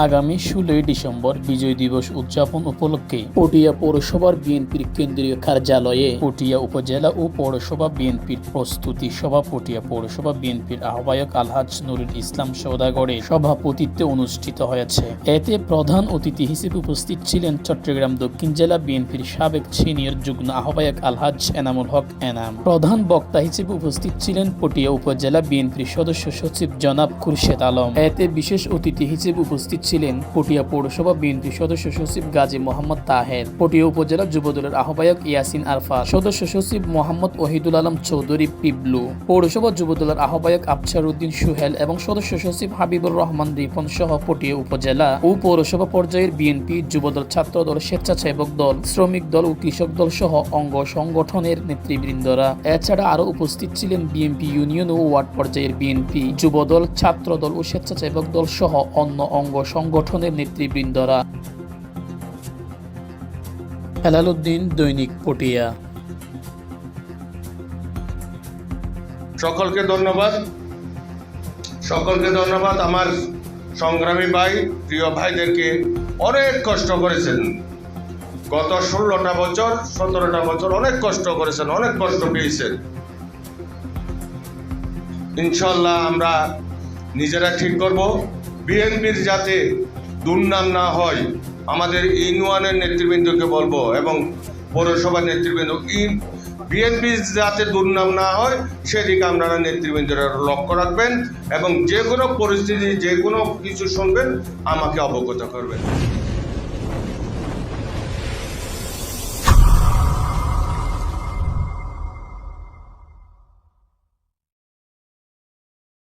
আগামী 16 ডিসেম্বর বিজয় দিবস উদযাপন উপলক্ষে পটিয়া পৌরসভার বিএনপির কেন্দ্রীয় কার্যালয়ে পটিয়া উপজেলা ও পৌরসভা বিএনপির প্রস্তুতি সভা পটিয়া পৌরসভা বিএনপির আহ্বায়ক আলহাজ নুরুল ইসলাম সওদাগরের সভাপতিত্বে অনুষ্ঠিত হয়েছে। এতে প্রধান অতিথি হিসেবে উপস্থিত ছিলেন চট্টগ্রাম দক্ষিণ জেলা বিএনপির সাবেক সিনিয়র যুগ্ম আহ্বায়ক আলহাজ এনামুল হক এনাম। প্রধান বক্তা হিসেবে উপস্থিত ছিলেন পটিয়া উপজেলা বিএনপির সদস্য সচিব জনাব খুরশেদ আলম। এতে বিশেষ অতিথি হিসেবে উপস্থিত ছিলেন পটিয়া পৌরসভা বিএনপির সদস্য সচিব গাজী মোহাম্মদ তাহের, পটিয়া উপজেলা যুবদলের আহ্বায়ক ইয়াসিন আরফাত, সদস্য সচিব মোহাম্মদ ওহিদুল আলম চৌধুরী পিবলু, পৌরসভা যুবদলের আহ্বায়ক আফছার উদ্দিন সুহেল এবং সদস্য সচিব হাবিবুর রহমান রিপন সহ পটিয়া উপজেলা ও পৌরসভা পর্যায়ের বিএনপি, যুবদল, ছাত্রদল, স্বেচ্ছাসেবক দল, শ্রমিক দল ও কৃষক দল সহ অঙ্গ সংগঠনের নেতৃবৃন্দরা। এছাড়া আরো উপস্থিত ছিলেন বিএনপি ইউনিয়ন ও ওয়ার্ড পর্যায়ের বিএনপি, যুবদল, ছাত্রদল ও স্বেচ্ছাসেবক দল সহ অন্য অঙ্গ সংগঠনের নেতৃবৃন্দরা। হেলালুদ্দিন, দৈনিক পটিয়া। সকলকে ধন্যবাদ। আমার সংগ্রামী ভাই, প্রিয় ভাইদেরকে অনেক কষ্ট করেছেন। গত 16টা বছর 17টা বছর অনেক কষ্ট করেছেন, অনেক কষ্ট পেয়েছেন। ইনশাল্লাহ আমরা নিজেরা ঠিক করব। বিএনপির যাতে দুর্নাম না হয় আমাদের ইউনিয়নের নেতৃবৃন্দকে বলবো এবং পৌরসভার নেতৃবৃন্দ, বিএনপির যাতে দুর্নাম না হয় সেদিকে আপনারা নেতৃবৃন্দরা লক্ষ্য রাখবেন এবং যে কোনো পরিস্থিতি যে কোনো কিছু শুনবেন আমাকে অবগত করবেন।